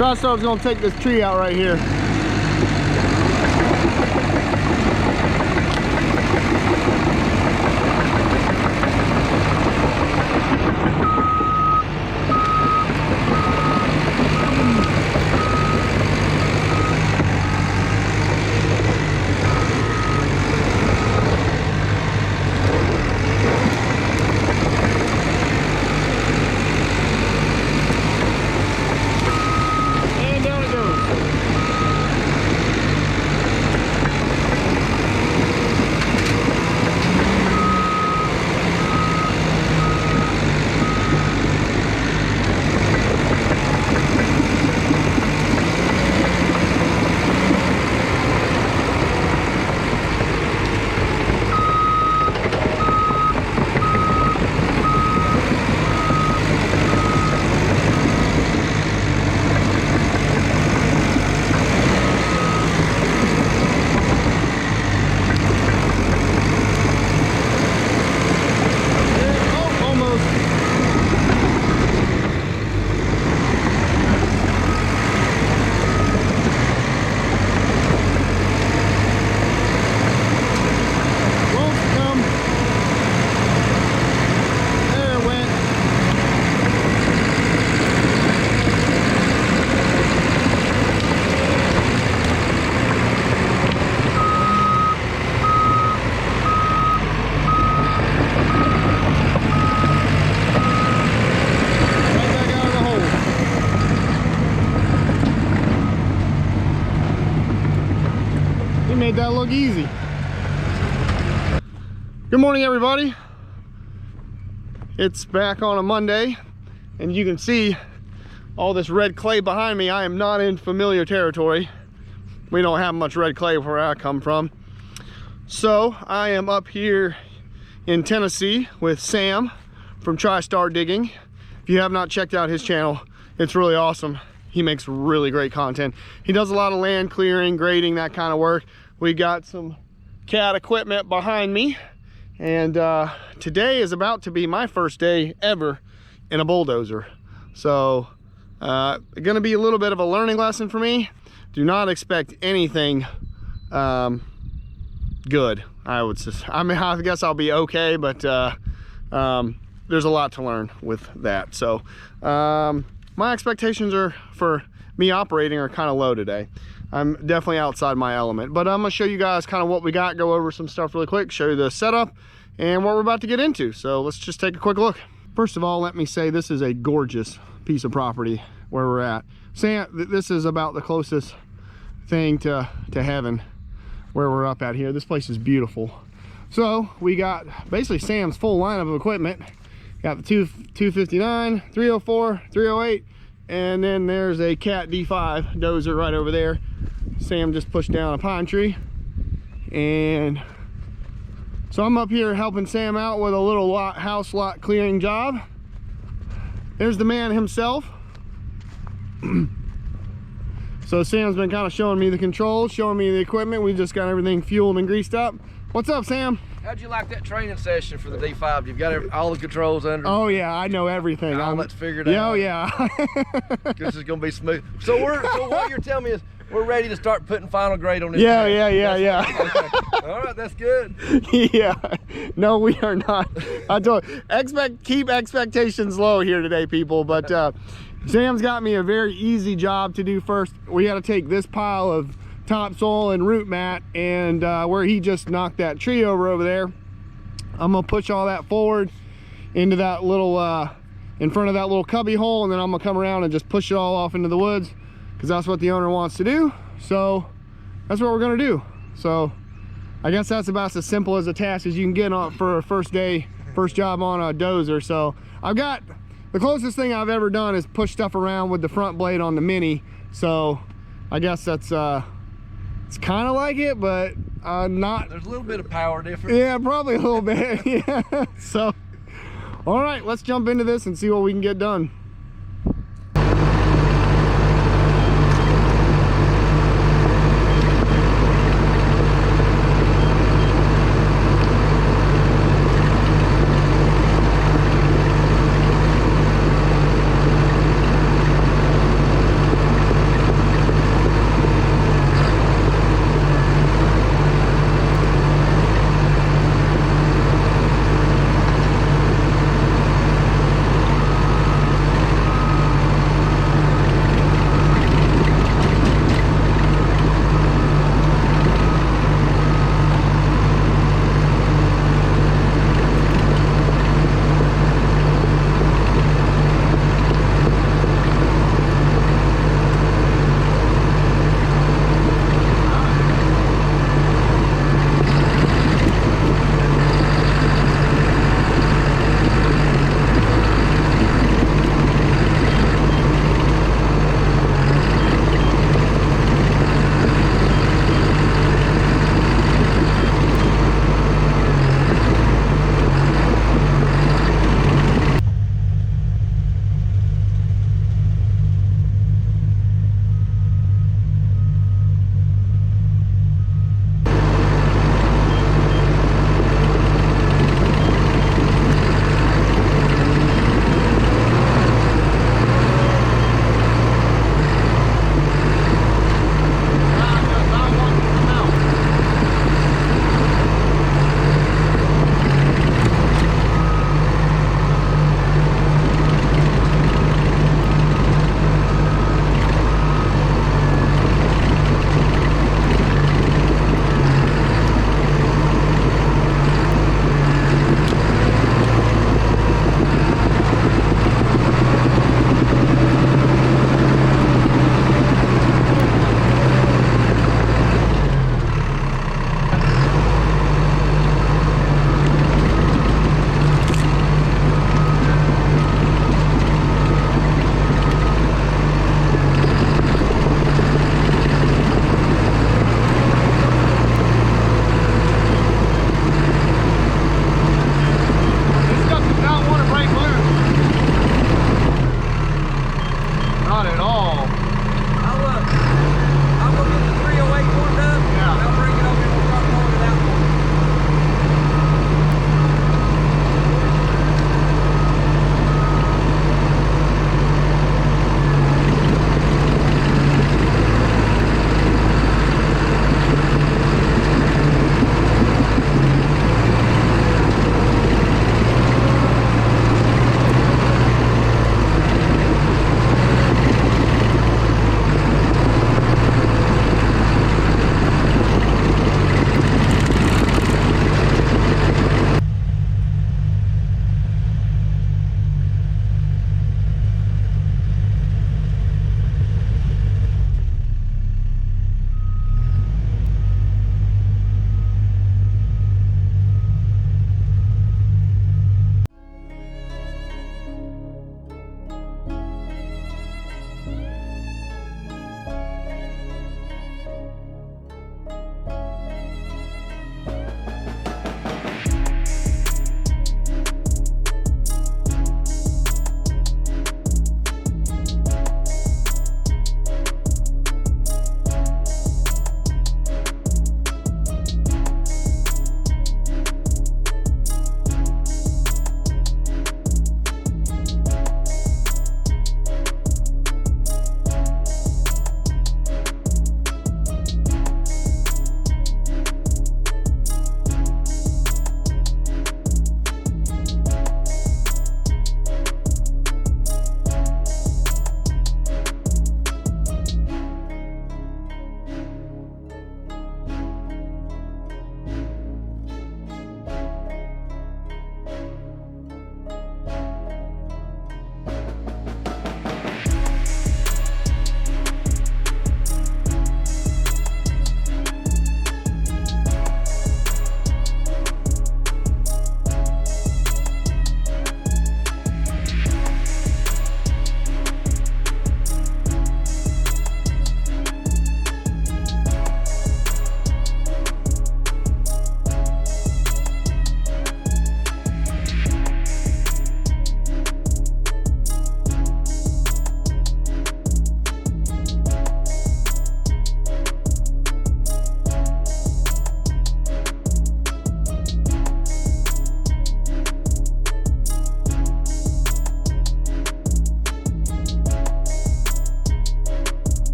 So I was gonna take this tree out right here. Made that look easy. Good morning, everybody. It's back on a Monday, and you can see all this red clay behind me. I am not in familiar territory. We don't have much red clay where I come from. So I am up here in Tennessee with Sam from TriStar Digging. If you have not checked out his channel, it's really awesome. He makes really great content. He does a lot of land clearing, grading, that kind of work. We got some cat equipment behind me, and today is about to be my first day ever in a bulldozer. So gonna be a little bit of a learning lesson for me. Do not expect anything good. I guess I'll be okay, but there's a lot to learn with that. So my expectations are for me operating are kind of low today. I'm definitely outside my element, but I'm gonna show you guys kind of what we got, go over some stuff really quick, show you the setup and what we're about to get into. So let's just take a quick look. First of all, let me say this is a gorgeous piece of property where we're at. Sam, this is about the closest thing to heaven where we're up at here. This place is beautiful. So we got basically Sam's full lineup of equipment. Got the 259, 304, 308, and then there's a Cat D5 dozer right over there. Sam just pushed down a pine tree, and so I'm up here helping Sam out with a little house lot clearing job. There's the man himself. So Sam's been kind of showing me the controls, showing me the equipment. We just got everything fueled and greased up. What's up, Sam? How'd you like that training session for the D5? You've got all the controls under? Oh yeah, I know everything. All that's figured out? Oh yeah. This is gonna be smooth. So what you're telling me is we're ready to start putting final grade on this. Yeah, tank. yeah. All right, that's good. Yeah. No, we are not. I told you, keep expectations low here today, people. But Sam's got me a very easy job to do first. We got to take this pile of topsoil and root mat, and where he just knocked that tree over there, I'm gonna push all that forward into that little in front of that little cubby hole, and then I'm gonna come around and just push it all off into the woods, because that's what the owner wants to do. So that's what we're gonna do. So I guess that's about as simple as a task as you can get on for a first job on a dozer. So I've got the closest thing I've ever done is push stuff around with the front blade on the Mini. So I guess that's it's kind of like it, but not. There's a little bit of power difference. Yeah, probably a little bit. Yeah. So, all right, let's jump into this and see what we can get done.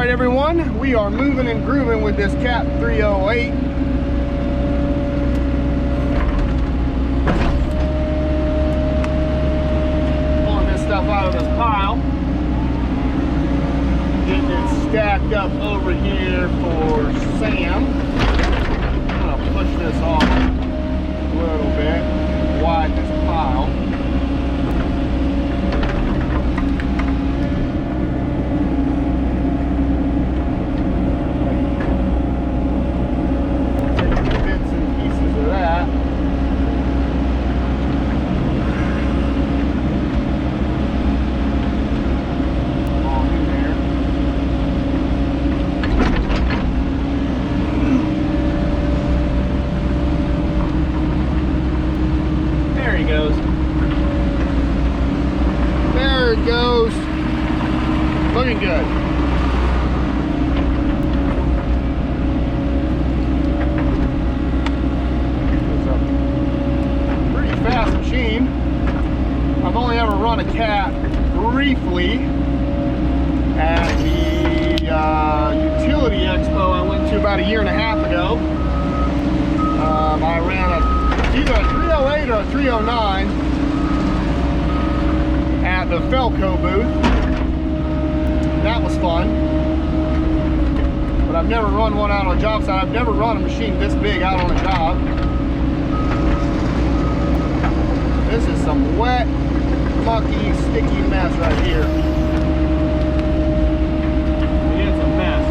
right, everyone, we are moving and grooving with this Cat 308. Pulling this stuff out of this pile. Getting it stacked up over here for Sam. I'm gonna push this off a little bit, widen this pile. Goes looking good. It's a pretty fast machine. I've only ever run a Cat briefly at the utility expo I went to about a year and a half ago. I ran either a 308 or a 309 at the Felco booth. That was fun. But I've never run one out on a job site. I've never run a machine this big out on a job. This is some wet, mucky, sticky mess right here. It's a mess.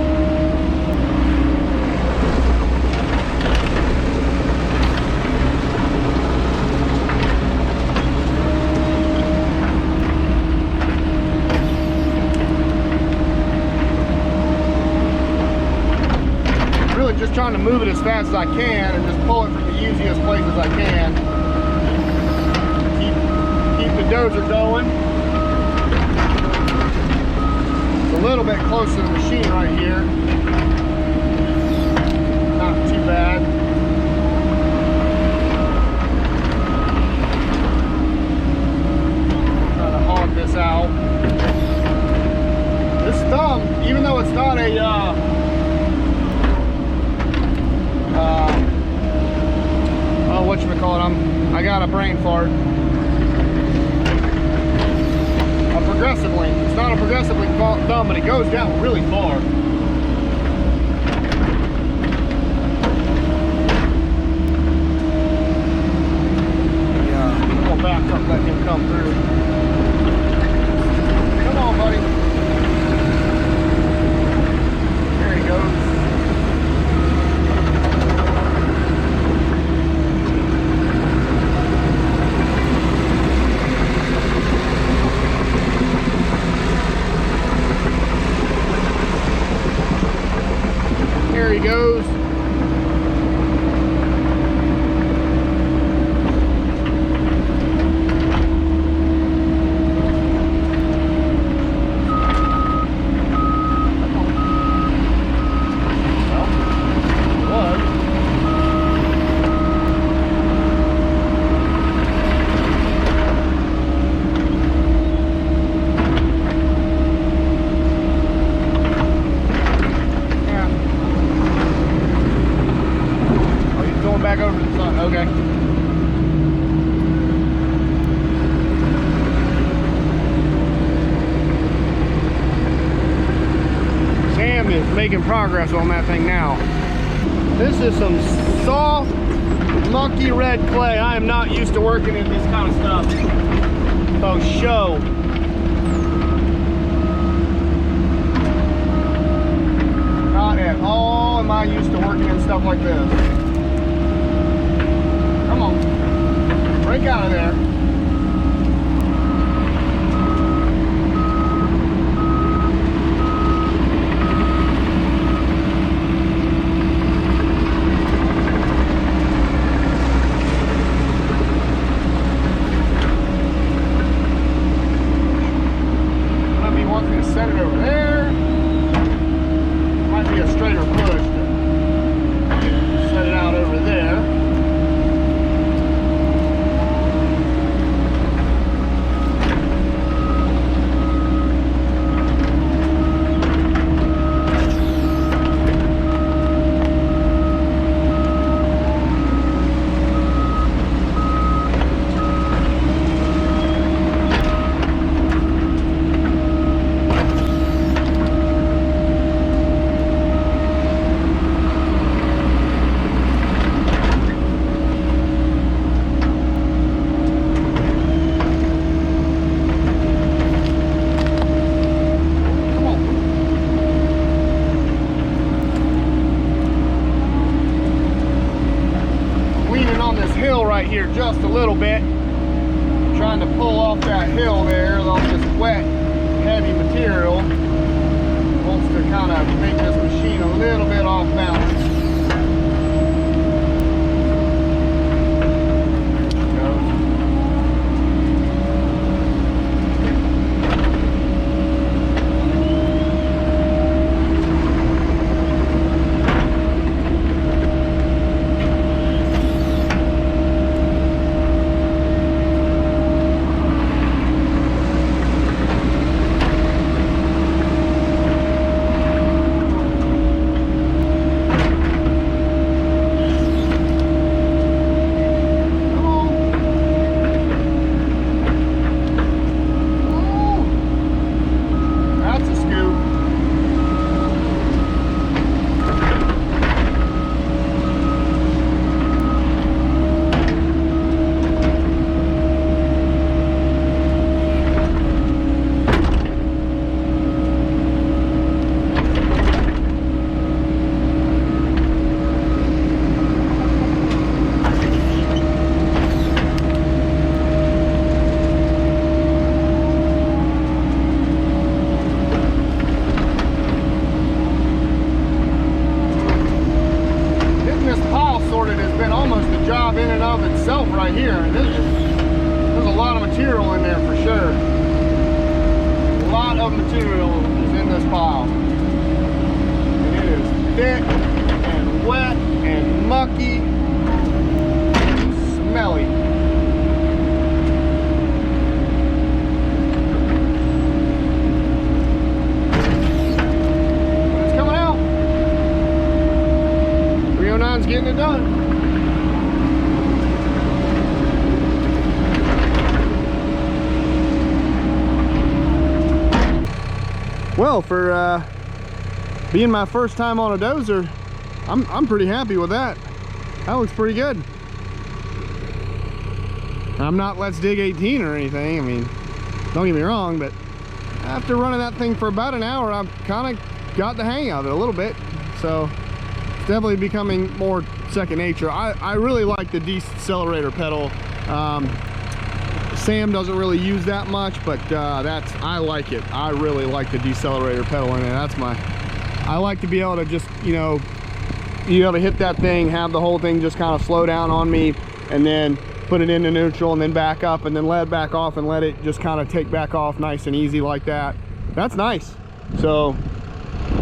Just trying to move it as fast as I can and just pull it from the easiest places I can. Keep the dozer going. It's a little bit close to the machine right here. Not too bad. Try to hog this out. This thumb, even though it's not a whatchamacallit, I got a brain fart. A progressive link. It's not a progressive link thumb, but it goes down really far. Yeah, I'm gonna back up, let him come through. Come on, buddy. There he goes. There he goes. Back over to the sun. Okay. Sam is making progress on that thing now. This is some soft, mucky red clay. I am not used to working in this kind of stuff. Oh, show. Not at all am I used to working in stuff like this. Come on, break out of there. Let me want me to set it over there. Might be a straighter push. Set it out over there. bit, trying to pull off that hill there with all this wet, heavy material. Wants to kind of make this machine a little bit off balance. Right here, and there's a lot of material in there for sure. A lot of material is in this pile. And it is thick and wet and mucky and smelly. But it's coming out. 309's getting it done. Well, for being my first time on a dozer, I'm pretty happy with that. That looks pretty good. I'm not Let's Dig 18 or anything. I mean, don't get me wrong, but after running that thing for about an hour, I've kind of got the hang of it a little bit. So it's definitely becoming more second nature. I really like the decelerator pedal. Sam doesn't really use that much, but I like it. I really like the decelerator pedal in it. I like to be able to just, you know, be able to hit that thing, have the whole thing just kind of slow down on me, and then put it into neutral and then back up and then let it back off and let it just kind of take back off nice and easy like that. That's nice. So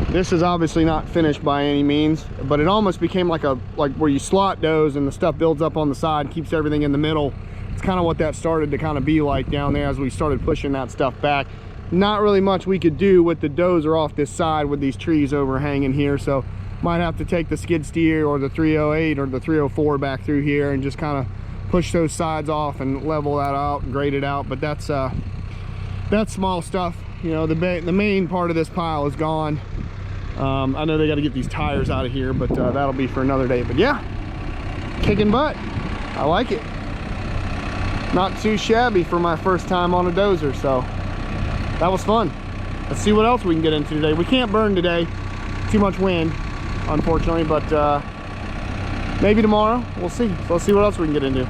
this is obviously not finished by any means, but it almost became like where you slot doze and the stuff builds up on the side, keeps everything in the middle. It's kind of what that started to kind of be like down there as we started pushing that stuff back. Not really much we could do with the dozer off this side with these trees overhanging here, so might have to take the skid steer or the 308 or the 304 back through here and just kind of push those sides off and level that out and grade it out. But that's small stuff. You know, the main part of this pile is gone. I know they got to get these tires out of here, but that'll be for another day. But yeah, kicking butt. I like it. Not too shabby for my first time on a dozer, so that was fun. Let's see what else we can get into today. We can't burn today, too much wind, unfortunately, but maybe tomorrow, we'll see. So let's see what else we can get into.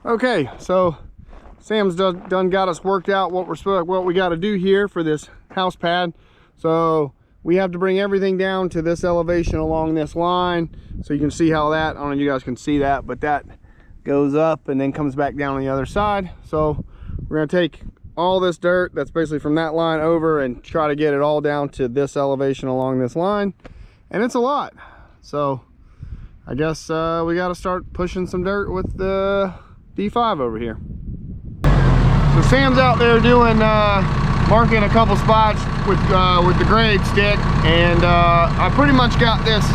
Okay, so Sam's done got us worked out what we got to do here for this house pad. So we have to bring everything down to this elevation along this line. So you can see how that, I don't know if you guys can see that, but that goes up and then comes back down on the other side. So we're gonna take all this dirt that's basically from that line over and try to get it all down to this elevation along this line. And it's a lot. So I guess we got to start pushing some dirt with the D5 over here. So Sam's out there doing marking a couple spots with the grade stick, and I pretty much got this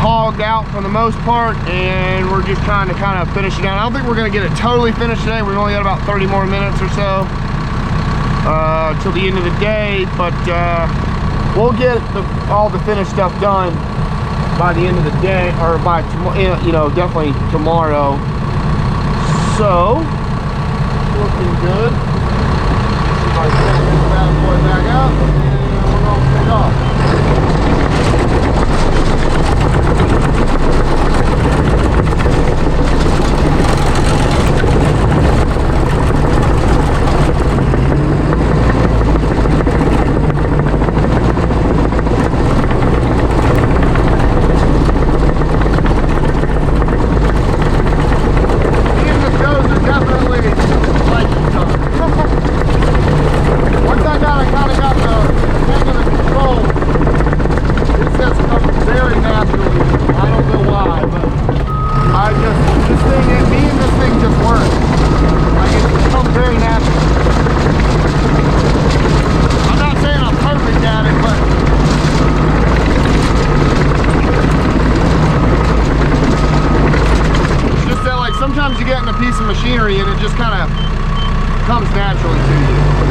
hogged out for the most part, and we're just trying to kind of finish it down. I don't think we're going to get it totally finished today. We've only got about 30 more minutes or so till the end of the day, but we'll get all the finished stuff done by the end of the day, or by tomorrow, you know, definitely tomorrow. So looking good. See if I can get this bad boy back out, and we're gonna take off. Sometimes you get in a piece of machinery and it just kind of comes naturally to you.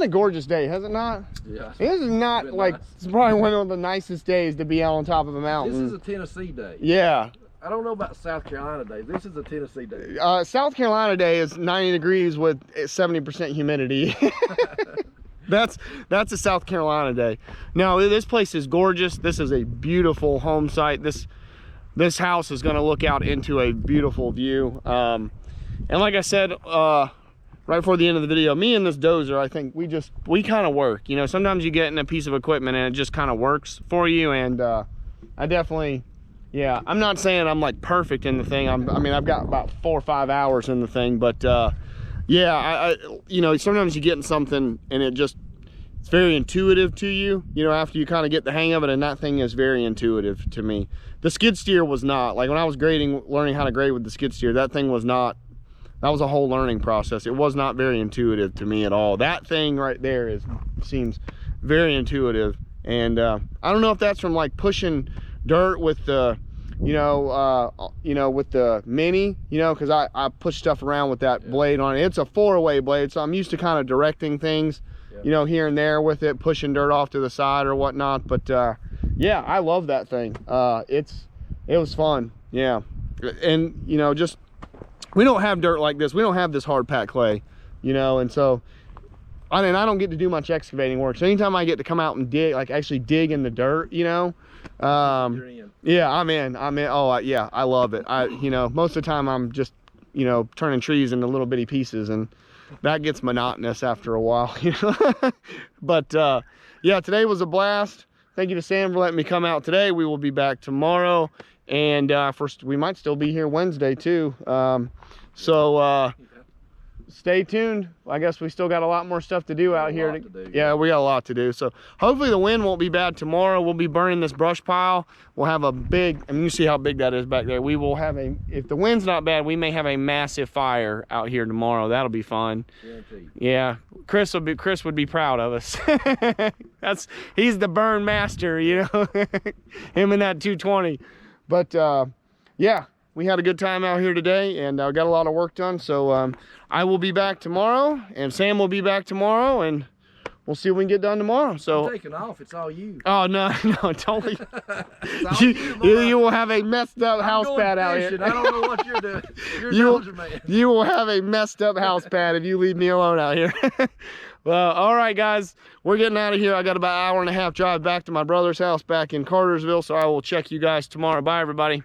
been a gorgeous day, has it not? Yeah. This is not like, nice. it's probably one of the nicest days to be out on top of a mountain. This is a Tennessee day. Yeah. I don't know about South Carolina day. This is a Tennessee day. South Carolina day is 90 degrees with 70% humidity. That's a South Carolina day. No, this place is gorgeous. This is a beautiful home site. This house is going to look out into a beautiful view. And like I said, right before the end of the video, me and this Dozer, I think we kind of work. You know, sometimes you get in a piece of equipment and it just kind of works for you. And I definitely, yeah, I'm not saying I'm like perfect in the thing. I mean, I've got about 4 or 5 hours in the thing, but yeah, I you know, sometimes you get in something and it's very intuitive to you, you know, after you kind of get the hang of it, and that thing is very intuitive to me. The skid steer was not. Like when I was learning how to grade with the skid steer, that thing was not, that was a whole learning process. It was not very intuitive to me at all. That thing right there seems very intuitive. And I don't know if that's from like pushing dirt with the, with the Mini, because I push stuff around with that blade on it. It's a 4-way blade, so I'm used to kind of directing things, here and there with it, pushing dirt off to the side or whatnot. But yeah, I love that thing. It was fun. Yeah. And we don't have dirt like this. We don't have this hard packed clay, and so I mean, I don't get to do much excavating work. So anytime I get to come out and dig, like actually dig in the dirt, yeah, I'm in. Oh yeah, I love it. Most of the time I'm just turning trees into little bitty pieces, and that gets monotonous after a while. But yeah, today was a blast. Thank you to Sam for letting me come out today. We will be back tomorrow, and first we might still be here Wednesday too. So stay tuned. I guess we still got a lot more stuff to do out here. Yeah, we got a lot to do. So hopefully the wind won't be bad tomorrow. We'll be burning this brush pile. We'll have a big, you see how big that is back there. We will have if the wind's not bad, we may have a massive fire out here tomorrow. That'll be fun. Yeah, Chris would be proud of us. He's the burn master, him and that 220. But yeah, we had a good time out here today, and got a lot of work done. So I will be back tomorrow, and Sam will be back tomorrow, and we'll see what we can get done tomorrow. So I'm taking off. It's all you. Oh no, don't leave. You will have a messed up house pad out here. I don't know what you're doing. You're Dozer man. You will have a messed up house pad if you leave me alone out here. Well, all right, guys, we're getting out of here. I got about an hour and a half drive back to my brother's house back in Cartersville, so I will check you guys tomorrow. Bye, everybody.